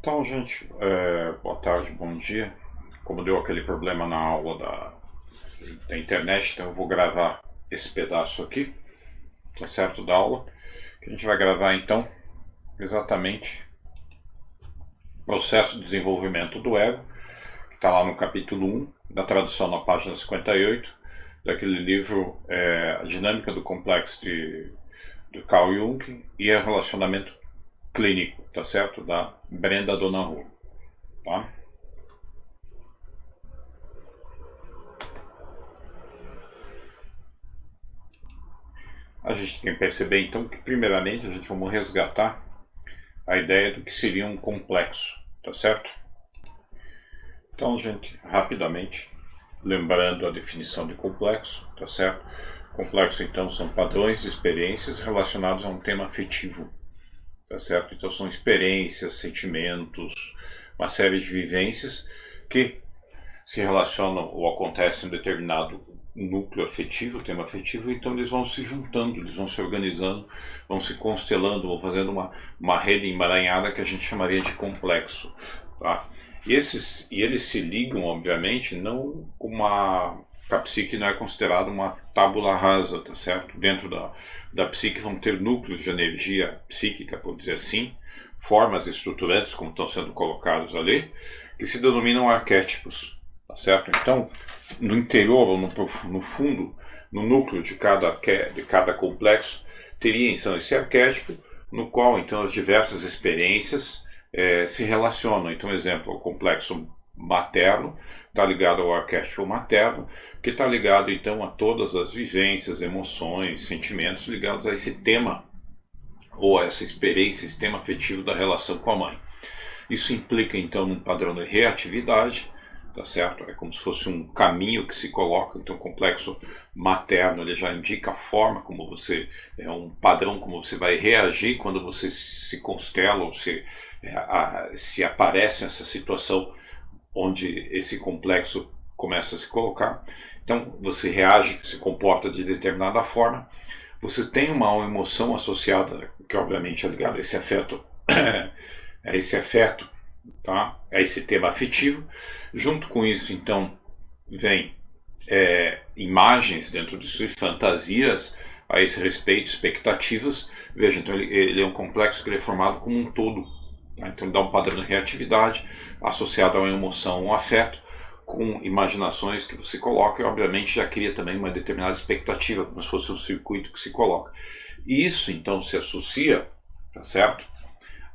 Então, gente, boa tarde, bom dia. Como deu aquele problema na aula da internet, então eu vou gravar esse pedaço aqui, tá certo, da aula, que a gente vai gravar então exatamente o processo de desenvolvimento do ego, que está lá no capítulo 1, da tradução na página 58, daquele livro A Dinâmica do Complexo do Carl Jung e o Relacionamento Clínico, tá certo? Da Brenda Donahoe, tá? A gente tem que perceber então que primeiramente a gente vamos resgatar a ideia do que seria um complexo, tá certo? Então, gente, rapidamente, lembrando a definição de complexo, tá certo? Complexo então são padrões de experiências relacionados a um tema afetivo, tá certo? Então são experiências, sentimentos, uma série de vivências que se relacionam ou acontecem em um determinado núcleo afetivo, tema afetivo, então eles vão se juntando, eles vão se organizando, vão se constelando, vão fazendo uma rede emaranhada que a gente chamaria de complexo, tá? E eles se ligam, obviamente, não com uma... A psique não é considerada uma tábula rasa, tá certo? Dentro da psique vão ter núcleos de energia psíquica, por dizer assim, formas estruturantes, como estão sendo colocados ali, que se denominam arquétipos, tá certo? Então, no interior ou no fundo, no núcleo de cada complexo, teria então esse arquétipo, no qual então as diversas experiências se relacionam. Então, exemplo, o complexo materno está ligado ao arquétipo materno, que está ligado então a todas as vivências, emoções, sentimentos ligados a esse tema ou a essa experiência, esse tema afetivo da relação com a mãe. Isso implica então num padrão de reatividade, tá certo? É como se fosse um caminho que se coloca. Então o complexo materno ele já indica a forma como você, um padrão como você vai reagir quando você se constela ou se aparece nessa situação onde esse complexo começa a se colocar. Então você reage, se comporta de determinada forma, você tem uma emoção associada, que obviamente é ligada a esse afeto, tá? A esse tema afetivo. Junto com isso, então, vem imagens dentro disso e fantasias a esse respeito, expectativas. Veja, então ele é um complexo que ele é formado como um todo. Tá? Então ele dá um padrão de reatividade associado a uma emoção, um afeto, com imaginações que você coloca e obviamente já cria também uma determinada expectativa, como se fosse um circuito que se coloca. E isso então se associa, tá certo,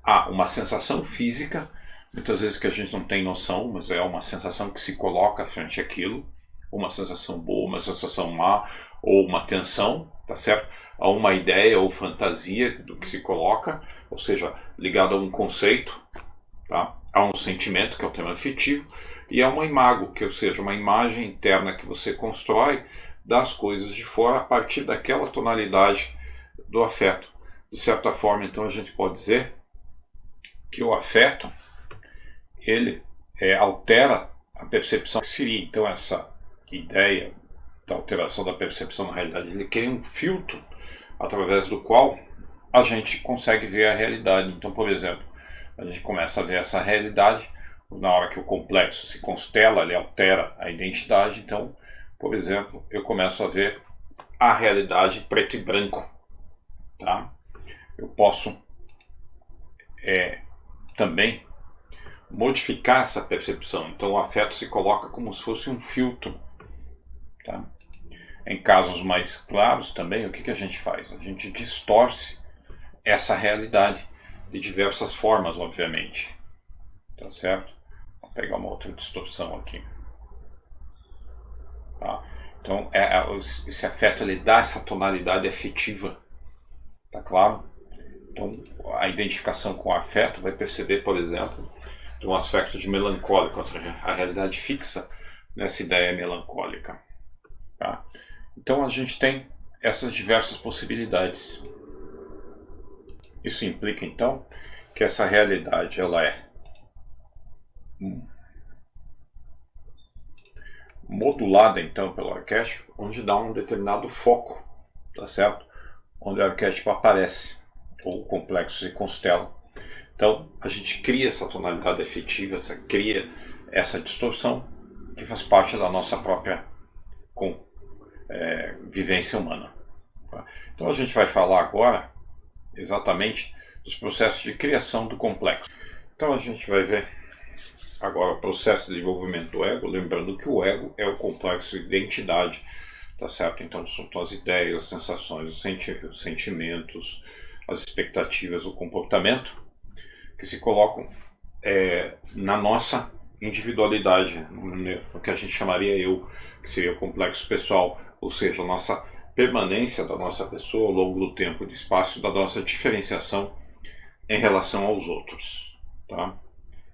a uma sensação física, muitas vezes que a gente não tem noção, mas é uma sensação que se coloca frente àquilo, uma sensação boa, uma sensação má, ou uma tensão, tá certo? A uma ideia ou fantasia do que se coloca, ou seja, ligado a um conceito, tá? A um sentimento, que é o tema afetivo, e a uma imago, que ou seja, uma imagem interna que você constrói das coisas de fora a partir daquela tonalidade do afeto. De certa forma, então, a gente pode dizer que o afeto, ele altera a percepção, que seria, então, essa ideia da alteração da percepção na realidade. Ele cria um filtro através do qual a gente consegue ver a realidade. Então, por exemplo, a gente começa a ver essa realidade na hora que o complexo se constela, ele altera a identidade. Então, por exemplo, eu começo a ver a realidade preto e branco, tá? Eu posso também modificar essa percepção. Então o afeto se coloca como se fosse um filtro, tá? Em casos mais claros também, o que a gente faz? A gente distorce essa realidade de diversas formas, obviamente, tá certo? Vou pegar uma outra distorção aqui, tá? Então esse afeto ele dá essa tonalidade afetiva, tá claro? Então a identificação com o afeto vai perceber, por exemplo, de um aspecto de melancólico, ou seja, a realidade fixa nessa ideia melancólica, tá? Então a gente tem essas diversas possibilidades. Isso implica então que essa realidade ela é modulada então pelo arquétipo, onde dá um determinado foco, tá certo? Onde o arquétipo aparece, ou o complexo se constela, Então a gente cria essa tonalidade afetiva, cria essa distorção que faz parte da nossa própria vivência humana. Tá? Então a gente vai falar agora exatamente dos processos de criação do complexo. Então a gente vai ver agora o processo de desenvolvimento do ego, lembrando que o ego é o complexo de identidade, tá certo? Então são as ideias, as sensações, os sentimentos, as expectativas, o comportamento que se colocam na nossa individualidade, no que a gente chamaria eu, que seria o complexo pessoal, ou seja, a nossa permanência da nossa pessoa ao longo do tempo e do espaço, da nossa diferenciação em relação aos outros. Tá?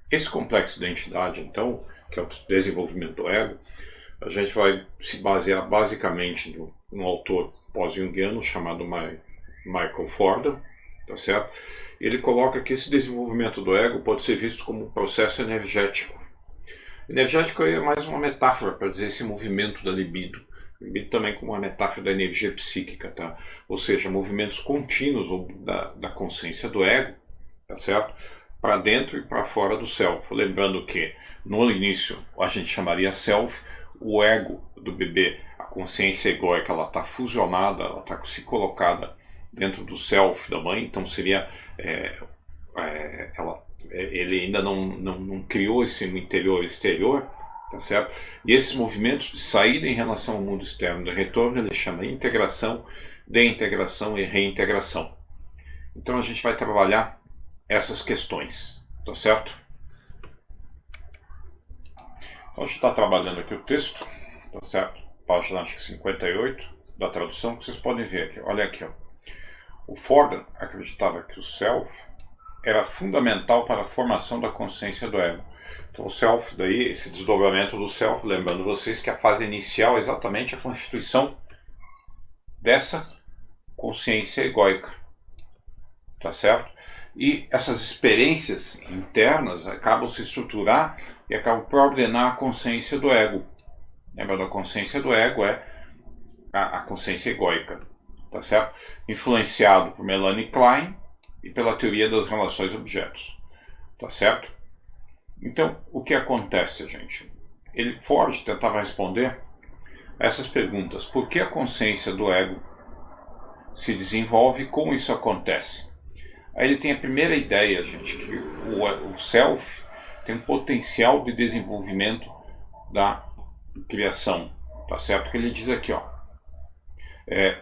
Esse complexo de identidade, então, que é o desenvolvimento do ego, a gente vai se basear basicamente no autor pós-junguiano chamado Michael Fordham, tá certo? Ele coloca que esse desenvolvimento do ego pode ser visto como um processo energético. Energético é mais uma metáfora para dizer esse movimento da libido. Libido também como uma metáfora da energia psíquica, tá? Ou seja, movimentos contínuos da consciência do ego, tá certo? Para dentro e para fora do self. Lembrando que no início a gente chamaria self, o ego do bebê, a consciência egóica, ela está fusionada, ela está se colocada dentro do self da mãe, então seria ele ainda não criou esse interior exterior, tá certo? E esses movimentos de saída em relação ao mundo externo, de retorno, ele chama integração, desintegração e reintegração. Então a gente vai trabalhar essas questões, tá certo? Então a gente está trabalhando aqui o texto, tá certo? Página acho que 58 da tradução, que vocês podem ver aqui. Olha aqui, ó. O Fordham acreditava que o self era fundamental para a formação da consciência do ego. Então o self, daí, esse desdobramento do self, lembrando vocês que a fase inicial é exatamente a constituição dessa consciência egóica, tá certo? E essas experiências internas acabam se estruturar e acabam por ordenar a consciência do ego. Lembrando, a consciência do ego é a consciência egóica, tá certo? Influenciado por Melanie Klein e pela teoria das relações objetos, tá certo? Então, o que acontece, gente? Ford tentava responder a essas perguntas. Por que a consciência do ego se desenvolve e como isso acontece? Aí ele tem a primeira ideia, gente, que o self tem um potencial de desenvolvimento da criação, tá certo? Porque ele diz aqui, ó,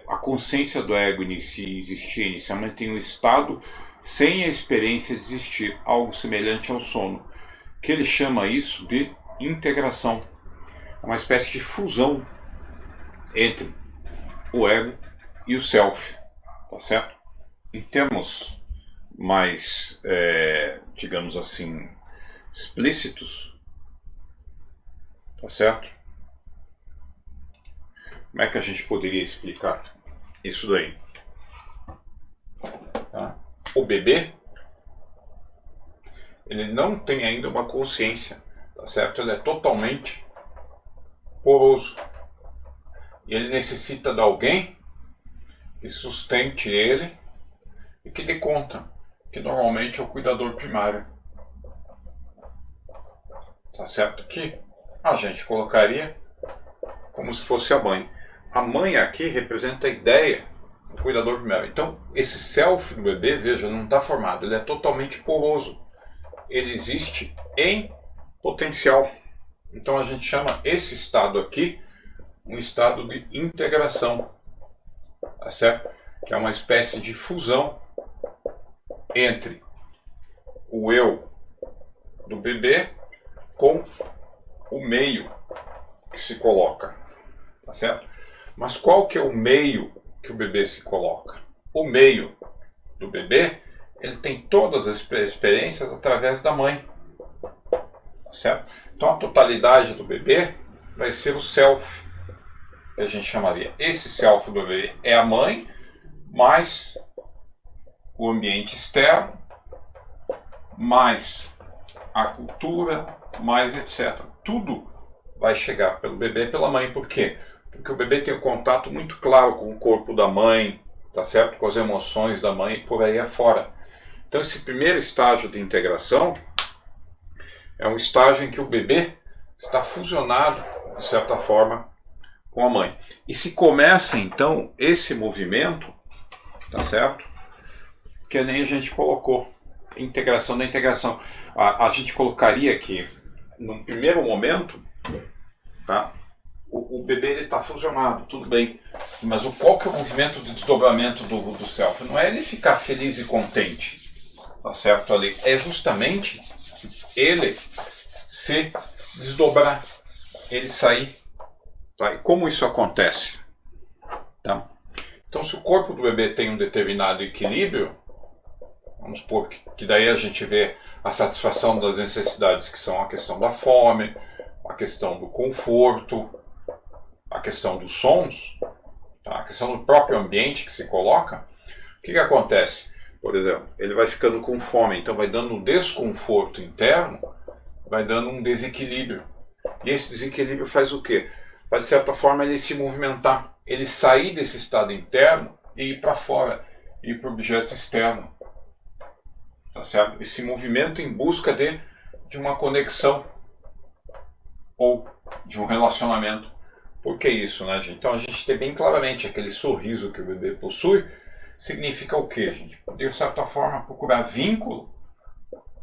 a consciência do ego existia inicialmente em um estado sem a experiência de existir, algo semelhante ao sono, que ele chama isso de integração, uma espécie de fusão entre o ego e o self, tá certo? Em termos mais, digamos assim, explícitos, tá certo? Como é que a gente poderia explicar isso daí? Tá? O bebê, ele não tem ainda uma consciência, tá certo? Ele é totalmente poroso. E ele necessita de alguém que sustente ele e que dê conta, que normalmente é o cuidador primário. Tá certo? Que a gente colocaria como se fosse a mãe. A mãe aqui representa a ideia do cuidador primário. Então, esse self do bebê, veja, não está formado, ele é totalmente poroso. Ele existe em potencial. Então a gente chama esse estado aqui um estado de integração, tá certo? Que é uma espécie de fusão entre o eu do bebê com o meio que se coloca, tá certo? Mas qual que é o meio que o bebê se coloca? O meio do bebê, ele tem todas as experiências através da mãe, tá certo? Então a totalidade do bebê vai ser o self, que a gente chamaria. Esse self do bebê é a mãe, mais o ambiente externo, mais a cultura, mais etc. Tudo vai chegar pelo bebê e pela mãe. Por quê? Porque o bebê tem um contato muito claro com o corpo da mãe, tá certo? Com as emoções da mãe e por aí afora. Então esse primeiro estágio de integração é um estágio em que o bebê está fusionado, de certa forma, com a mãe. E se começa então esse movimento, tá certo? Que nem a gente colocou, integração da integração. A gente colocaria aqui, num primeiro momento, tá? O bebê está fusionado, tudo bem. Mas qual que é o movimento de desdobramento do self? Não é ele ficar feliz e contente, tá certo ali? É justamente ele se desdobrar, ele sair. Tá? E como isso acontece? Tá? Então, se o corpo do bebê tem um determinado equilíbrio, vamos supor que daí a gente vê a satisfação das necessidades, que são a questão da fome, a questão do conforto, a questão dos sons, tá? A questão do próprio ambiente que se coloca. O que acontece? Por exemplo, ele vai ficando com fome, então vai dando um desconforto interno, vai dando um desequilíbrio. E esse desequilíbrio faz o quê? Faz, de certa forma, ele se movimentar, ele sair desse estado interno e ir para fora, ir para o objeto externo. Tá certo? Esse movimento em busca de uma conexão ou de um relacionamento. Por que isso, né, gente? Então a gente tem bem claramente aquele sorriso que o bebê possui, significa o quê, gente? De certa forma, procurar vínculo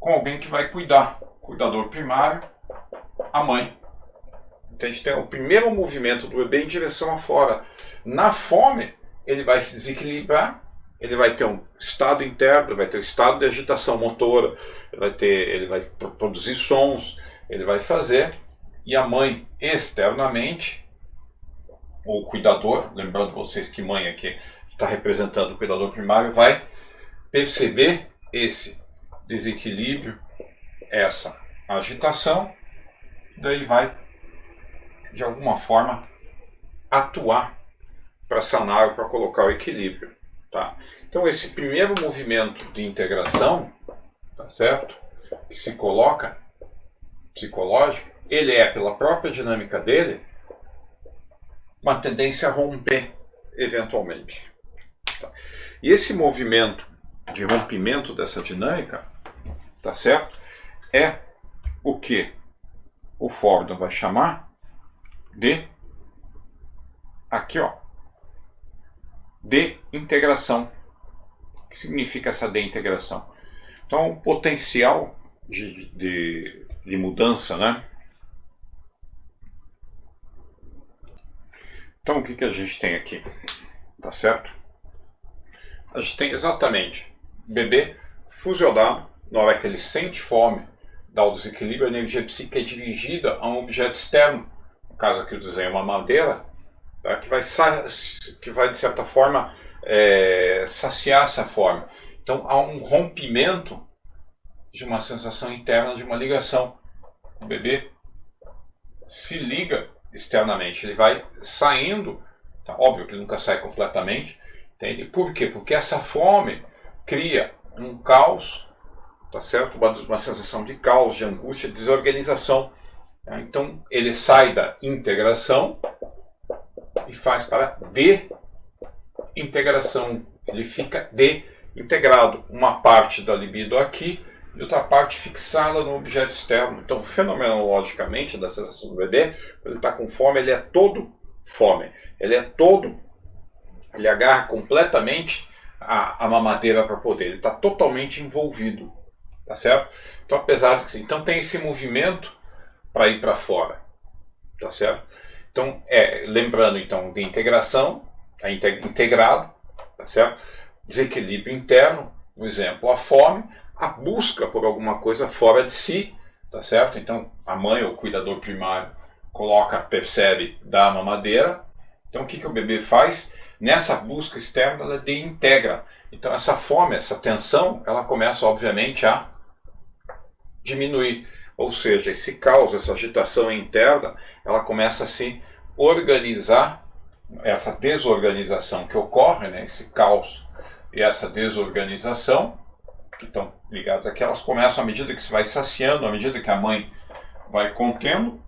com alguém que vai cuidar. Cuidador primário, a mãe. Então a gente tem o primeiro movimento do bebê em direção a fora. Na fome, ele vai se desequilibrar, ele vai ter um estado interno, vai ter um estado de agitação motora, ele vai produzir sons, ele vai fazer, e a mãe externamente, ou o cuidador, lembrando vocês que mãe aqui está representando o cuidador primário, vai perceber esse desequilíbrio, essa agitação, daí vai, de alguma forma, atuar para sanar, para colocar o equilíbrio. Tá? Então esse primeiro movimento de integração, tá certo? Que se coloca, psicológico, ele é, pela própria dinâmica dele, uma tendência a romper, eventualmente. Tá? E esse movimento de rompimento dessa dinâmica, tá certo? É o que o Fordham vai chamar de, aqui ó, de integração. O que significa essa deintegração? Então, o potencial de mudança, né? Então, o que a gente tem aqui? Tá certo? A gente tem exatamente o bebê fusionado, na hora que ele sente fome, dá o desequilíbrio, a energia psíquica é dirigida a um objeto externo. No caso aqui, eu desenho uma madeira, tá? que vai, de certa forma, saciar essa fome. Então, há um rompimento de uma sensação interna, de uma ligação. O bebê se liga externamente, ele vai saindo, tá? Óbvio que ele nunca sai completamente, entende? Por quê? Porque essa fome cria um caos, tá certo? Uma sensação de caos, de angústia, de desorganização. Tá? Então, ele sai da integração e faz para de-integração. Ele fica de-integrado. Uma parte da libido aqui e outra parte fixada no objeto externo. Então, fenomenologicamente, da sensação do bebê, quando ele está com fome, ele é todo fome. Ele agarra completamente a mamadeira para poder. Ele está totalmente envolvido. Tá certo? Então, apesar de que... Então, tem esse movimento para ir para fora. Tá certo? Então, lembrando então de integração, integrado, tá certo? Desequilíbrio interno, por exemplo, a fome, a busca por alguma coisa fora de si, tá certo? Então, a mãe ou o cuidador primário percebe, dá a mamadeira. Então, o que o bebê faz? Nessa busca externa, ela desintegra. Então, essa fome, essa tensão, ela começa, obviamente, a diminuir. Ou seja, esse caos, essa agitação interna, ela começa a se organizar, essa desorganização que ocorre, né, esse caos e essa desorganização, que estão ligados aqui, elas começam, à medida que se vai saciando, à medida que a mãe vai contendo,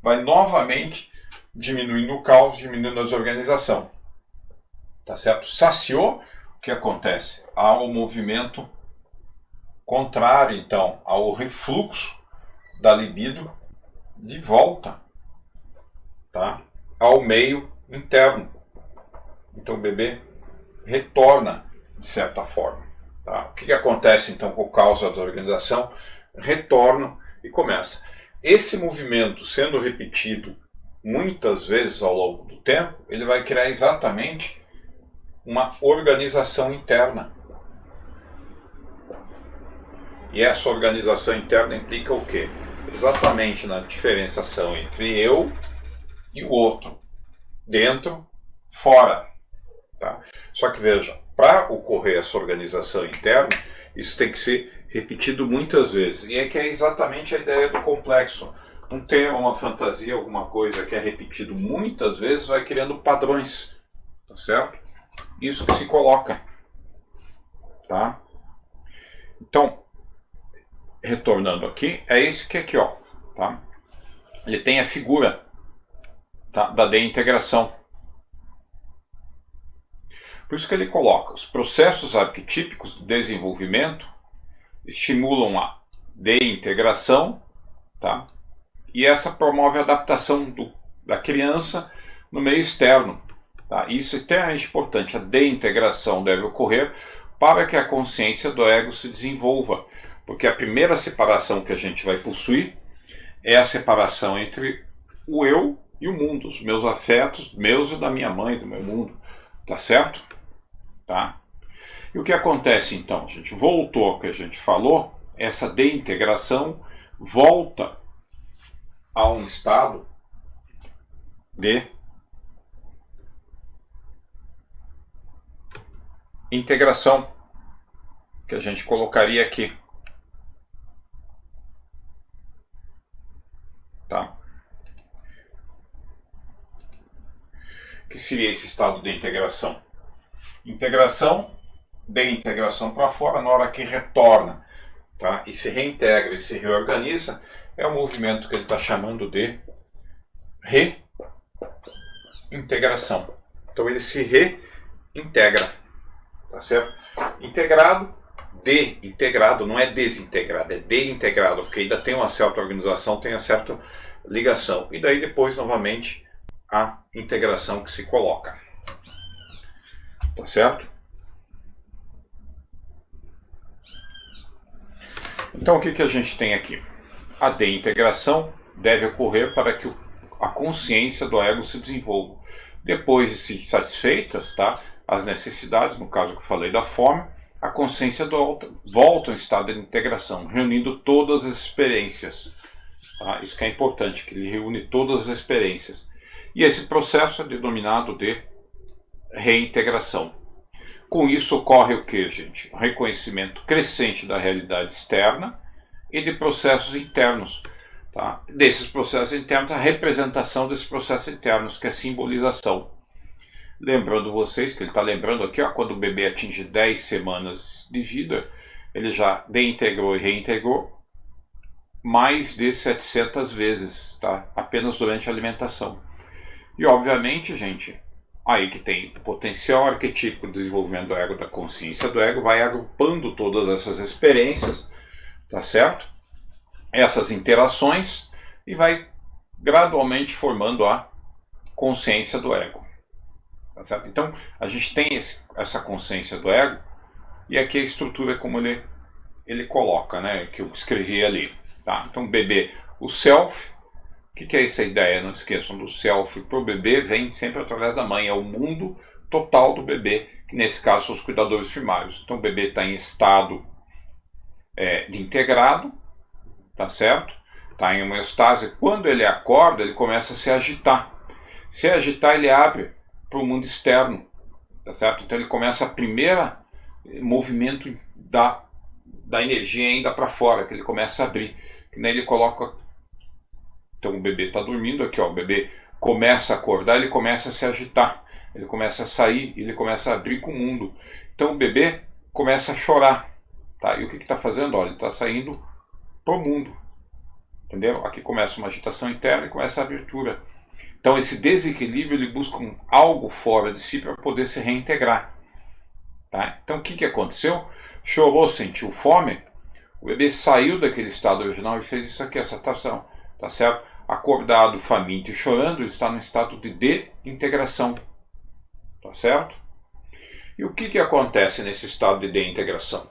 vai novamente diminuindo o caos, diminuindo a desorganização. Tá certo? Saciou, o que acontece? Há um movimento contrário, então, ao refluxo da libido de volta, tá, ao meio interno. Então o bebê retorna de certa forma. Tá? O que acontece então por causa da organização? Retorna e começa. Esse movimento sendo repetido muitas vezes ao longo do tempo, ele vai criar exatamente uma organização interna. E essa organização interna implica o quê? Exatamente na diferenciação entre eu e o outro, dentro, fora. Tá? Só que veja, para ocorrer essa organização interna, isso tem que ser repetido muitas vezes. E é que é exatamente a ideia do complexo. Um tema, uma fantasia, alguma coisa que é repetido muitas vezes, vai criando padrões. Tá certo? Isso que se coloca. Tá? Então, retornando aqui, é esse que é aqui, ó. Tá? Ele tem a figura, tá, da deintegração. Por isso que ele coloca: os processos arquetípicos do desenvolvimento estimulam a deintegração, tá? E essa promove a adaptação da criança no meio externo. Tá? Isso é extremamente importante. A deintegração deve ocorrer para que a consciência do ego se desenvolva, porque a primeira separação que a gente vai possuir é a separação entre o eu e o mundo, os meus afetos, meus e da minha mãe, do meu mundo. Tá certo? Tá? E o que acontece então? A gente voltou ao que a gente falou, essa deintegração volta a um estado de integração, que a gente colocaria aqui. Tá? O que seria esse estado de integração? Integração, deintegração para fora, na hora que retorna, tá? E se reintegra e se reorganiza, é o movimento que ele está chamando de reintegração. Então ele se reintegra, tá certo? Integrado, deintegrado, não é desintegrado, é deintegrado, porque ainda tem uma certa organização, tem uma certa ligação. E daí depois, novamente, a integração que se coloca. Tá certo? Então o que a gente tem aqui? A deintegração deve ocorrer para que a consciência do ego se desenvolva. Depois de se satisfeitas, tá, as necessidades, no caso que eu falei da fome, a consciência volta ao estado de integração, reunindo todas as experiências. Tá? Isso que é importante, que ele reúne todas as experiências. E esse processo é denominado de reintegração. Com isso ocorre o que, gente? O reconhecimento crescente da realidade externa e de processos internos. Tá? Desses processos internos, a representação desses processos internos, que é a simbolização. Lembrando vocês, que ele está lembrando aqui, ó, quando o bebê atinge 10 semanas de vida, ele já deintegrou e reintegrou mais de 700 vezes, tá? Apenas durante a alimentação. E obviamente, gente, aí que tem o potencial arquetípico do desenvolvimento do ego, da consciência do ego, vai agrupando todas essas experiências, tá certo? Essas interações, e vai gradualmente formando a consciência do ego. Tá certo? Então, a gente tem essa consciência do ego, e aqui a estrutura como ele coloca, né, que eu escrevi ali. Tá? Então, bebê, o self, o que é essa ideia? Não esqueçam, do self para o bebê vem sempre através da mãe, é o mundo total do bebê, que nesse caso são os cuidadores primários. Então, o bebê está em estado de integrado, tá certo? Está em homeostase. Quando ele acorda, ele começa a se agitar. Se agitar, ele abre para o mundo externo, tá certo? Então ele começa a primeira movimento da energia ainda para fora, que ele começa a abrir. Que nem ele coloca. Então o bebê está dormindo aqui, ó. O bebê começa a acordar, ele começa a se agitar, ele começa a sair, ele começa a abrir com o mundo. Então o bebê começa a chorar, tá? E o que está fazendo? Olha, ele está saindo para o mundo, entendeu? Aqui começa uma agitação interna e começa a abertura. Então esse desequilíbrio, ele busca algo fora de si para poder se reintegrar. Tá? Então o que aconteceu? Chorou, sentiu fome, O bebê saiu daquele estado original e fez isso aqui, essa tração, tá certo? Acordado, faminto e chorando, ele está no estado de desintegração, tá certo? E o que acontece nesse estado de desintegração?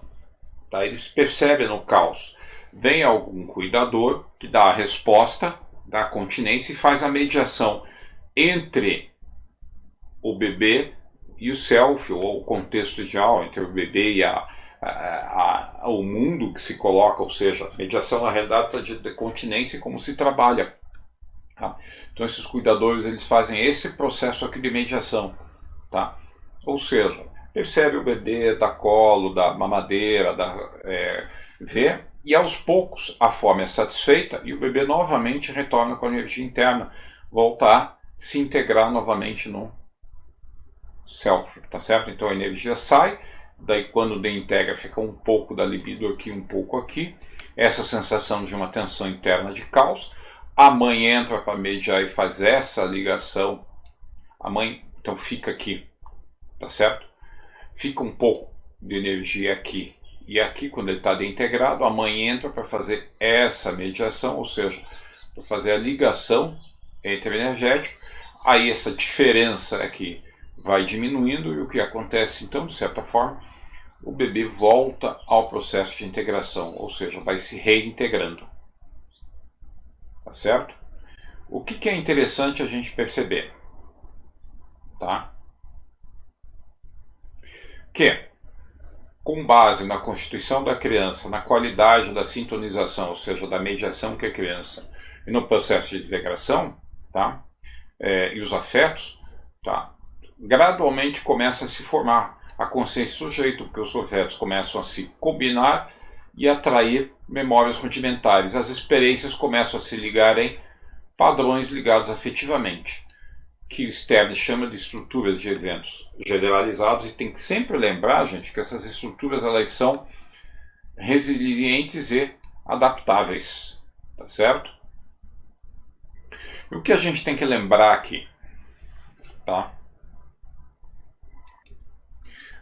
Tá? Eles percebem no caos. Vem algum cuidador que dá a resposta da continência e faz a mediação entre o bebê e o self, ou o contexto ideal, entre o bebê e o mundo que se coloca, ou seja, mediação na realidade de continência e como se trabalha. Tá? Então esses cuidadores eles fazem esse processo aqui de mediação. Tá? Ou seja, percebe o bebê, dá colo, dá mamadeira, vê, e aos poucos a fome é satisfeita e o bebê novamente retorna com a energia interna, volta a se integrar novamente no self, tá certo? Então a energia sai, daí quando desintegra fica um pouco da libido aqui, um pouco aqui, essa sensação de uma tensão interna de caos, a mãe entra para mediar e faz essa ligação, a mãe então fica aqui, tá certo? Fica um pouco de energia aqui e aqui, quando ele está desintegrado, a mãe entra para fazer essa mediação, ou seja, para fazer a ligação entre o energético, aí essa diferença aqui vai diminuindo e o que acontece então, de certa forma, o bebê volta ao processo de integração, ou seja, vai se reintegrando. Tá certo? O que é interessante a gente perceber? Tá? Que, com base na constituição da criança, na qualidade da sintonização, ou seja, da mediação que a criança, e no processo de integração, tá? E os afetos, tá? Gradualmente começa a se formar a consciência do sujeito, porque os afetos começam a se combinar e atrair memórias rudimentares. As experiências começam a se ligar em padrões ligados afetivamente, que o Stern chama de estruturas de eventos generalizados, e tem que sempre lembrar, gente, que essas estruturas elas são resilientes e adaptáveis, tá certo? E o que a gente tem que lembrar aqui, tá?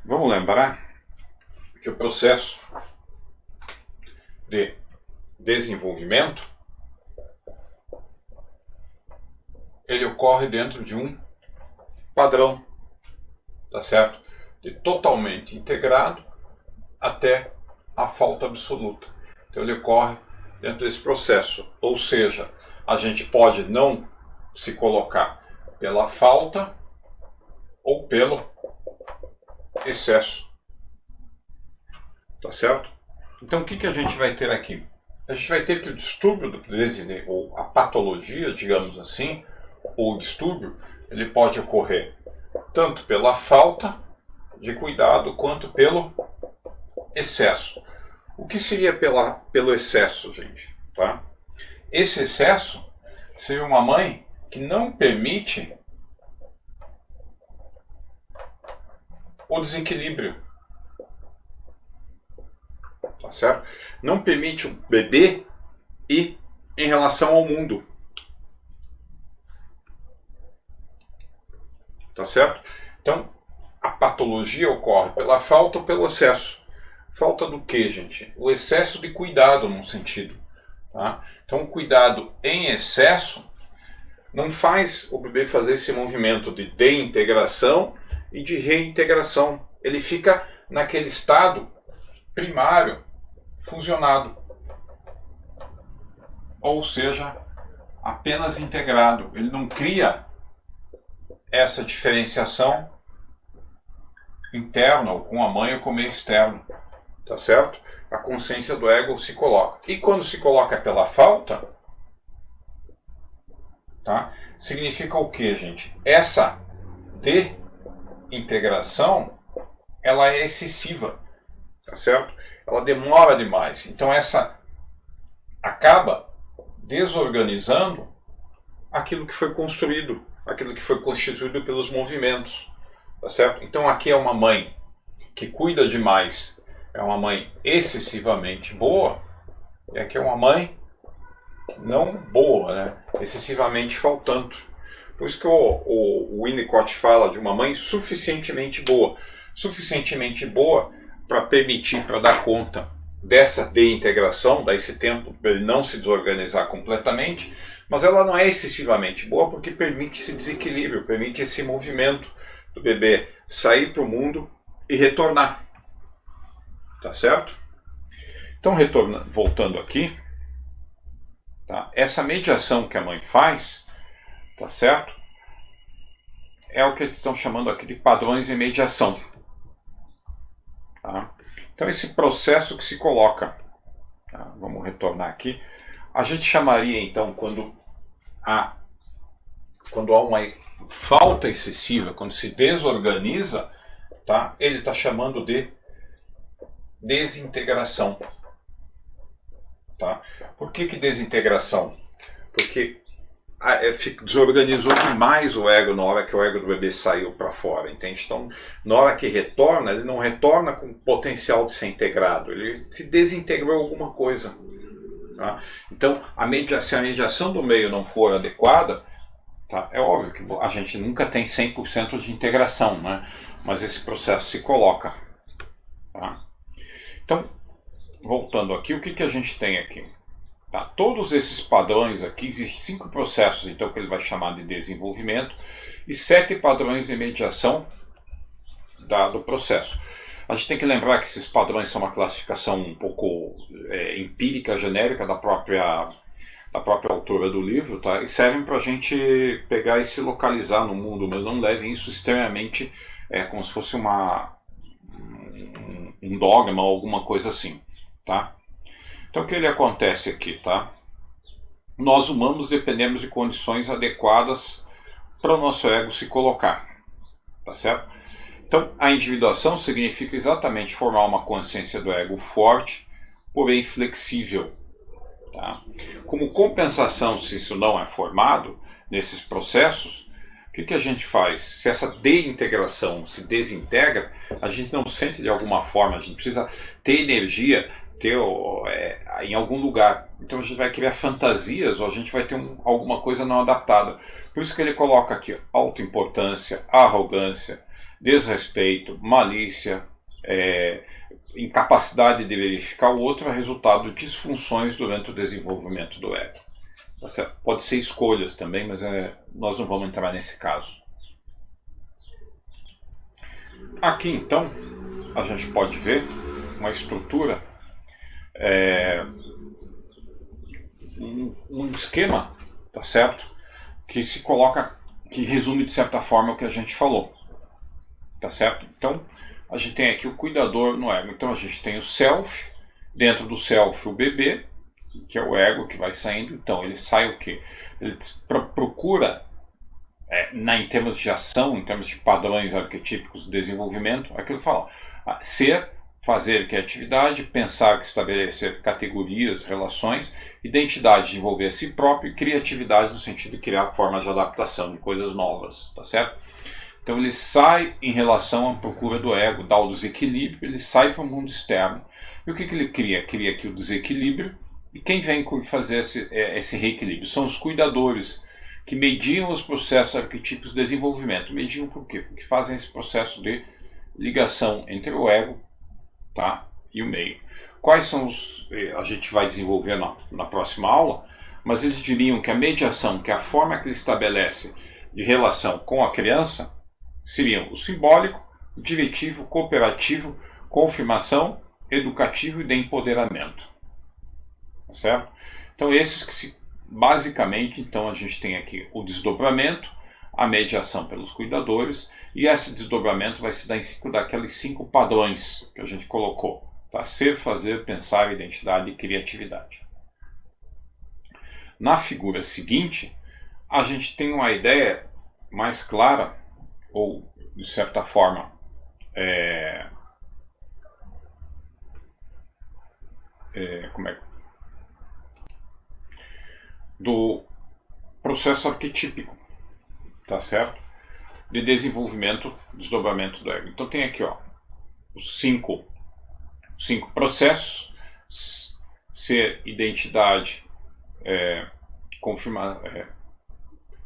Vamos lembrar que o processo de desenvolvimento ele ocorre dentro de um padrão, tá certo? De totalmente integrado até a falta absoluta. Então ele ocorre dentro desse processo, ou seja, a gente pode não se colocar pela falta ou pelo excesso, tá certo? Então o que a gente vai ter aqui? A gente vai ter que o distúrbio do desenho, ou a patologia, digamos assim, ou distúrbio, ele pode ocorrer tanto pela falta de cuidado quanto pelo excesso. O que seria pelo excesso, gente? Tá? Esse excesso seria uma mãe que não permite o desequilíbrio. Tá certo? Não permite o bebê ir em relação ao mundo. Tá certo? Então, a patologia ocorre pela falta ou pelo excesso. Falta do que, gente? O excesso de cuidado, num sentido. Tá? Então, o cuidado em excesso não faz o bebê fazer esse movimento de desintegração e de reintegração. Ele fica naquele estado primário, fusionado. Ou seja, apenas integrado. Ele não cria essa diferenciação interna, ou com a mãe ou com o meio externo, tá certo? A consciência do ego se coloca. E quando se coloca pela falta, tá? Significa o que, gente? Essa desintegração, ela é excessiva, tá certo? Ela demora demais. Então essa acaba desorganizando aquilo que foi construído, aquilo que foi constituído pelos movimentos, tá certo? Então aqui é uma mãe que cuida demais, é uma mãe excessivamente boa, e aqui é uma mãe não boa, né? Excessivamente faltando. Por isso que o Winnicott fala de uma mãe suficientemente boa para permitir, para dar conta dessa desintegração, dá esse tempo para ele não se desorganizar completamente, mas ela não é excessivamente boa porque permite esse desequilíbrio, permite esse movimento do bebê sair para o mundo e retornar. Tá certo? Então, voltando aqui, tá? Essa mediação que a mãe faz, tá certo? É o que eles estão chamando aqui de padrões de mediação. Tá? Então, esse processo que se coloca, tá? Vamos retornar aqui, a gente chamaria então, quando há uma falta excessiva, quando se desorganiza, tá? Ele está chamando de desintegração. Tá? Por que desintegração? Porque desorganizou demais o ego na hora que o ego do bebê saiu para fora, entende? Então, na hora que retorna, ele não retorna com potencial de ser integrado, ele se desintegrou alguma coisa. Tá? Então, se a mediação do meio não for adequada, tá? É óbvio que a gente nunca tem 100% de integração, né? Mas esse processo se coloca. Tá? Então, voltando aqui, o que a gente tem aqui? Tá, todos esses padrões aqui, existem 5 processos então que ele vai chamar de desenvolvimento e 7 padrões de mediação do processo. A gente tem que lembrar que esses padrões são uma classificação um pouco empírica, genérica da própria autora do livro, tá? E servem para a gente pegar e se localizar no mundo, mas não levem isso extremamente como se fosse um dogma ou alguma coisa assim. Tá? Então, o que acontece aqui, tá? Nós humanos dependemos de condições adequadas para o nosso ego se colocar, tá certo? Então, a individuação significa exatamente formar uma consciência do ego forte, porém flexível, tá? Como compensação, se isso não é formado nesses processos, o que a gente faz? Se essa desintegração se desintegra, a gente não sente de alguma forma, a gente precisa ter energia, em algum lugar. Então a gente vai criar fantasias ou a gente vai ter alguma coisa não adaptada. Por isso que ele coloca aqui autoimportância, arrogância, desrespeito, malícia, incapacidade de verificar o outro é resultado de disfunções durante o desenvolvimento do ego. Pode ser escolhas também, mas nós não vamos entrar nesse caso. Aqui então a gente pode ver uma estrutura, um esquema, tá certo? Que se coloca, que resume de certa forma o que a gente falou, tá certo? Então a gente tem aqui o cuidador no ego. Então a gente tem o self, dentro do self o bebê, que é o ego que vai saindo. Então ele sai o quê? Ele procura, em termos de ação, em termos de padrões arquetípicos de desenvolvimento, aquilo fala, ser, fazer, que é atividade, pensar, que estabelecer categorias, relações, identidade, desenvolver a si próprio, e criatividade no sentido de criar formas de adaptação de coisas novas, tá certo? Então ele sai em relação à procura do ego, dá o desequilíbrio, ele sai para o mundo externo. E o que ele cria? Cria aqui o desequilíbrio, e quem vem fazer esse reequilíbrio? São os cuidadores, que mediam os processos arquetípicos de desenvolvimento. Mediam por quê? Porque fazem esse processo de ligação entre o ego, tá, e o meio. Quais são a gente vai desenvolver na próxima aula, mas eles diriam que a mediação, que é a forma que ele estabelece de relação com a criança, seriam o simbólico, o diretivo, cooperativo, confirmação, educativo e de empoderamento. Tá certo? Então esses que basicamente, então a gente tem aqui o desdobramento, a mediação pelos cuidadores, e esse desdobramento vai se dar em ciclo daqueles 5 padrões que a gente colocou, tá? Ser, fazer, pensar, identidade e criatividade. Na figura seguinte, a gente tem uma ideia mais clara, ou de certa forma do processo arquetípico, tá certo? De desenvolvimento, desdobramento do ego. Então tem aqui, os 5 processos: ser, identidade, confirmar,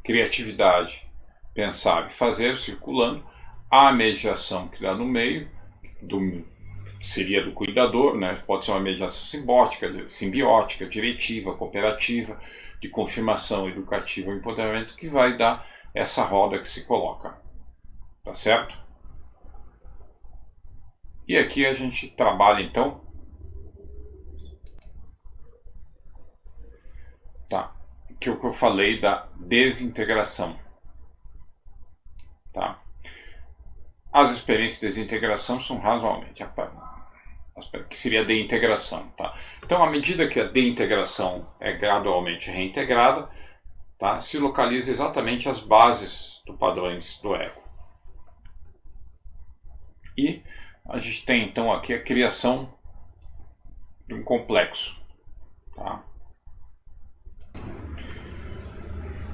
criatividade, pensar e fazer, circulando, a mediação que dá no meio, que seria do cuidador, né? Pode ser uma mediação simbiótica, diretiva, cooperativa, de confirmação, educativa ou empoderamento, que vai dar essa roda que se coloca. Tá certo? E aqui a gente trabalha então, tá? Que é o que eu falei da desintegração, tá? As experiências de desintegração são razoavelmente, que seria a deintegração, tá? Então, à medida que a deintegração é gradualmente reintegrada, tá? Se localiza exatamente as bases dos padrões do ego. E a gente tem então aqui a criação de um complexo, tá?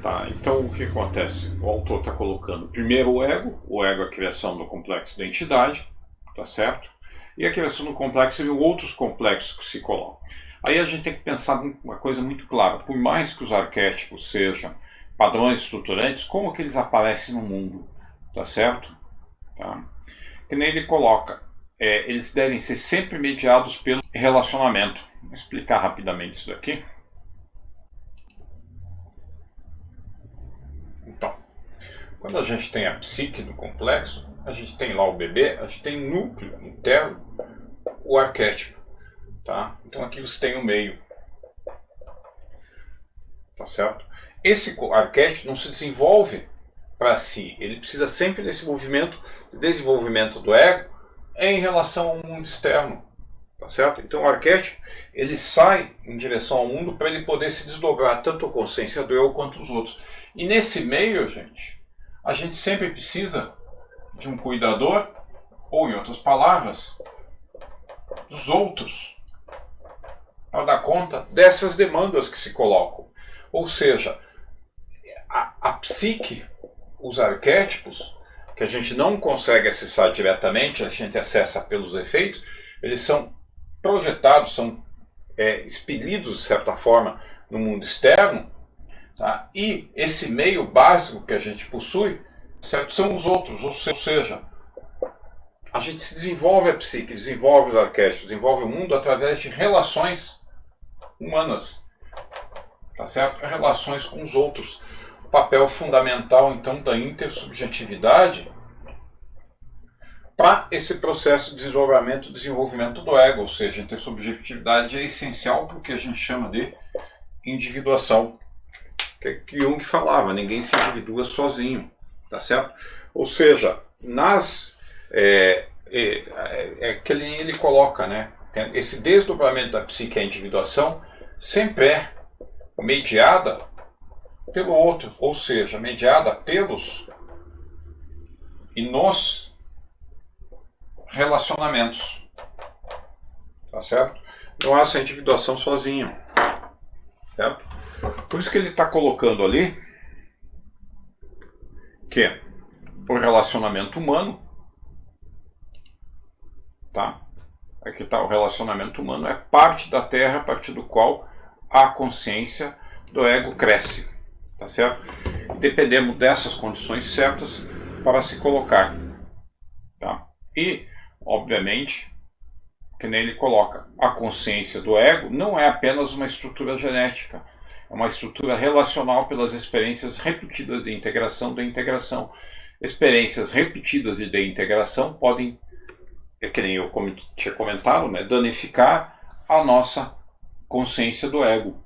Tá, então o que acontece? O autor está colocando primeiro o ego é a criação do complexo da entidade, tá certo? E a criação do complexo seriam outros complexos que se colocam. Aí a gente tem que pensar uma coisa muito clara, por mais que os arquétipos sejam padrões estruturantes, como que eles aparecem no mundo, tá certo? Tá? Que nem ele coloca, eles devem ser sempre mediados pelo relacionamento. Vou explicar rapidamente isso daqui. Então, quando a gente tem a psique do complexo, a gente tem lá o bebê, a gente tem núcleo interno, o arquétipo, tá? Então aqui você tem o meio, tá certo? Esse arquétipo não se desenvolve para si, ele precisa sempre desse movimento de desenvolvimento do ego em relação ao mundo externo, tá certo? Então o arquétipo, ele sai em direção ao mundo para ele poder se desdobrar tanto a consciência do eu quanto os outros. E nesse meio, a gente sempre precisa de um cuidador, ou em outras palavras, dos outros, para dar conta dessas demandas que se colocam. Ou seja, a psique, os arquétipos, que a gente não consegue acessar diretamente, a gente acessa pelos efeitos, eles são projetados, são expelidos, de certa forma, no mundo externo, tá? E esse meio básico que a gente possui, certo, são os outros, ou seja, a gente se desenvolve a psique, desenvolve os arquétipos, desenvolve o mundo através de relações humanas, tá certo? Relações com os outros. O papel fundamental, então, da intersubjetividade para esse processo de desdobramento e desenvolvimento do ego, ou seja, a intersubjetividade é essencial para o que a gente chama de individuação. Que Jung falava, ninguém se individua sozinho, tá certo? Ou seja, que ele coloca, né? Esse desdobramento da psique, a individuação, sempre é mediada pelo outro, ou seja, mediada pelos e nos relacionamentos, tá certo? Não há essa individuação sozinho, certo? Por isso que ele está colocando ali que o relacionamento humano, tá? Aqui está, o relacionamento humano é parte da Terra a partir do qual a consciência do ego cresce, tá certo? Dependemos dessas condições certas para se colocar, tá? E, obviamente, que nem ele coloca, a consciência do ego não é apenas uma estrutura genética, é uma estrutura relacional pelas experiências repetidas de integração da integração. Experiências repetidas de integração podem, que nem eu tinha comentado, né, danificar a nossa consciência do ego,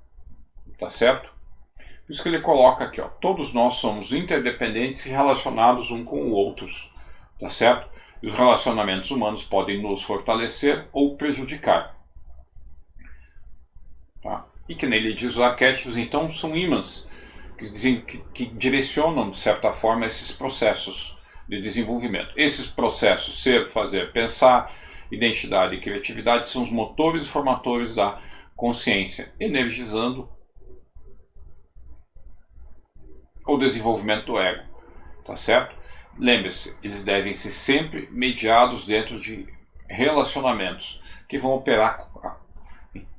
tá certo? Por isso que ele coloca aqui, ó, todos nós somos interdependentes e relacionados um com o outro, tá certo? E os relacionamentos humanos podem nos fortalecer ou prejudicar. Tá? E que nele diz, os arquétipos então são ímãs, que direcionam de certa forma esses processos de desenvolvimento. Esses processos, ser, fazer, pensar, identidade e criatividade são os motores e formatores da consciência, energizando o desenvolvimento do ego, tá certo? Lembre-se, eles devem ser sempre mediados dentro de relacionamentos que vão operar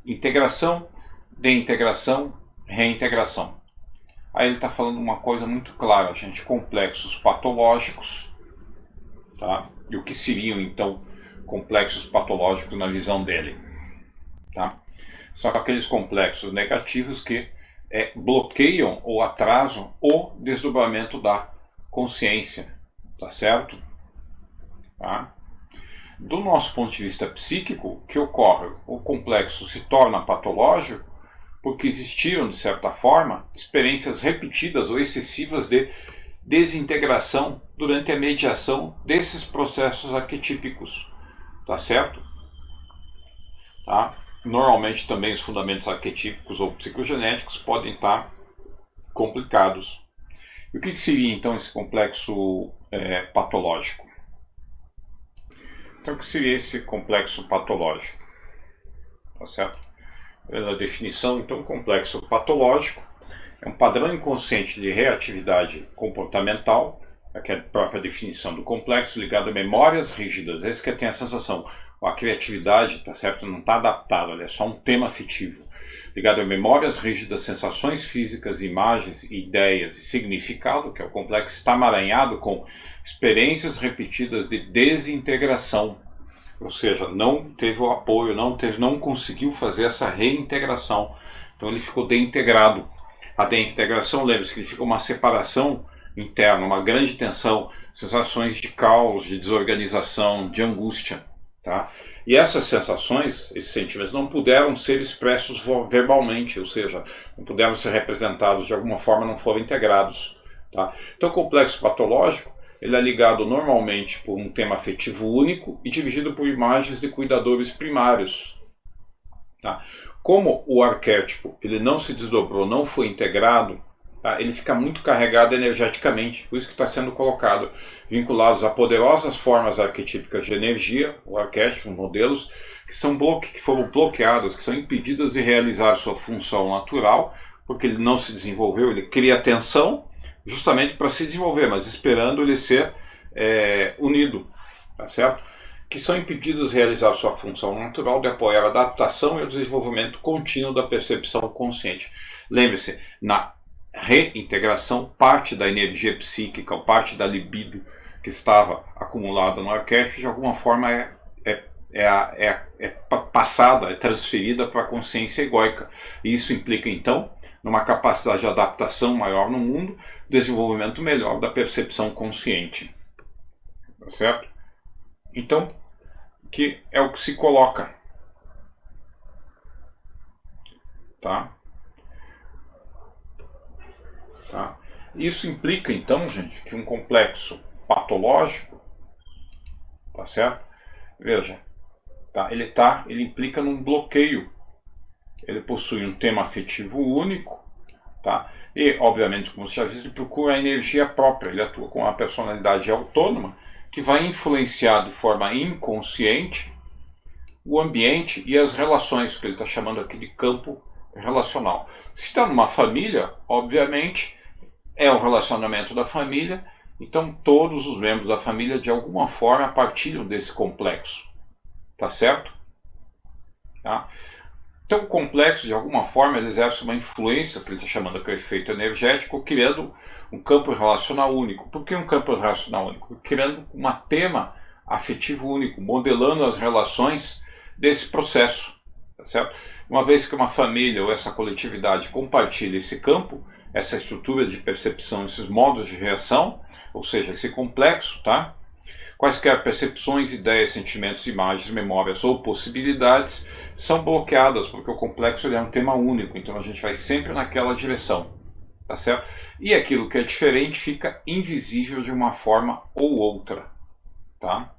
integração, deintegração, reintegração. Aí ele está falando uma coisa muito clara, gente, complexos patológicos, tá? E o que seriam então complexos patológicos na visão dele. Tá? São aqueles complexos negativos que bloqueiam ou atrasam o desdobramento da consciência, tá certo? Tá? Do nosso ponto de vista psíquico, o que ocorre? O complexo se torna patológico porque existiram, de certa forma, experiências repetidas ou excessivas de desintegração durante a mediação desses processos arquetípicos, tá certo? Tá? Normalmente também os fundamentos arquetípicos ou psicogenéticos podem estar complicados. E o que seria então esse complexo patológico? Então o que seria esse complexo patológico? Tá certo? Pela definição, então, o complexo patológico é um padrão inconsciente de reatividade comportamental, que é a própria definição do complexo, ligado a memórias rígidas. Esse que tem a sensação, a criatividade, tá certo? Não está adaptado, é só um tema afetivo. Ligado a memórias rígidas, sensações físicas, imagens, ideias e significado, que é o complexo, está emaranhado com experiências repetidas de desintegração. Ou seja, não teve o apoio, não conseguiu fazer essa reintegração. Então ele ficou deintegrado. A deintegração, lembre-se, significa uma separação interna, uma grande tensão, sensações de caos, de desorganização, de angústia. Tá? E essas sensações, esses sentimentos, não puderam ser expressos verbalmente, ou seja, não puderam ser representados de alguma forma, não foram integrados. Tá? Então o complexo patológico ele é ligado normalmente por um tema afetivo único e dirigido por imagens de cuidadores primários. Tá? Como o arquétipo ele não se desdobrou, não foi integrado, tá? Ele fica muito carregado energeticamente, por isso que está sendo colocado, vinculados a poderosas formas arquetípicas de energia, o arquétipo, modelos, que foram bloqueadas, que são impedidas de realizar sua função natural, porque ele não se desenvolveu, ele cria tensão, justamente para se desenvolver, mas esperando ele ser unido, tá certo? Que são impedidos de realizar sua função natural de apoiar a adaptação e o desenvolvimento contínuo da percepção consciente. Lembre-se, na reintegração, parte da energia psíquica, ou parte da libido que estava acumulada no arquétipo, de alguma forma é passada, é transferida para a consciência egóica. Isso implica, então, numa capacidade de adaptação maior no mundo, desenvolvimento melhor da percepção consciente. Tá certo? Então, que é o que se coloca. Tá? Tá? Isso implica, então, gente, que um complexo patológico, tá certo? Veja, tá? Ele implica num bloqueio. Ele possui um tema afetivo único, tá? E, obviamente, como você já disse, ele procura a energia própria, ele atua com uma personalidade autônoma que vai influenciar de forma inconsciente o ambiente e as relações, que ele está chamando aqui de campo relacional. Se está numa família, obviamente, é o relacionamento da família, então todos os membros da família, de alguma forma, partilham desse complexo. Tá certo? Tá? Então o complexo, de alguma forma, ele exerce uma influência, que ele está chamando aqui de efeito energético, criando um campo relacional único. Por que um campo relacional único? Criando um tema afetivo único, modelando as relações desse processo. Tá certo? Uma vez que uma família ou essa coletividade compartilha esse campo, essa estrutura de percepção, esses modos de reação, ou seja, esse complexo, tá? Quaisquer percepções, ideias, sentimentos, imagens, memórias ou possibilidades são bloqueadas, porque o complexo ele é um tema único, então a gente vai sempre naquela direção, tá certo? E aquilo que é diferente fica invisível de uma forma ou outra, tá?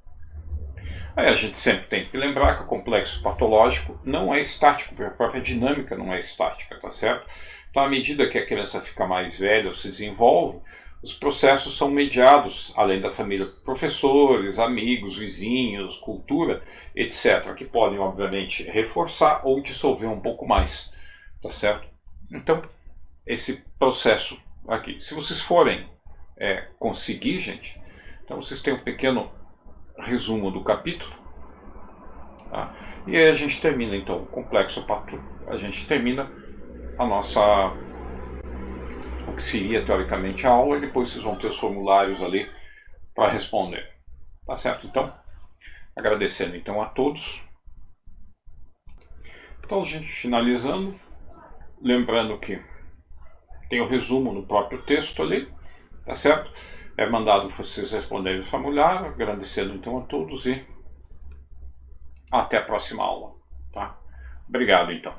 Aí a gente sempre tem que lembrar que o complexo patológico não é estático, porque a própria dinâmica não é estática, tá certo? Então, à medida que a criança fica mais velha ou se desenvolve, os processos são mediados, além da família, por professores, amigos, vizinhos, cultura, etc., que podem, obviamente, reforçar ou dissolver um pouco mais, tá certo? Então, esse processo aqui, se vocês forem conseguir, gente, então vocês têm um pequeno resumo do capítulo, tá? E aí a gente termina, então, o complexo a gente termina a nossa... o que seria teoricamente a aula, e depois vocês vão ter os formulários ali para responder. Tá certo? Então, Agradecendo então a todos. Então, gente, finalizando, lembrando que tem o resumo no próprio texto ali, tá certo? É mandado vocês responderem o formulário, agradecendo então a todos e até a próxima aula, tá? Obrigado então.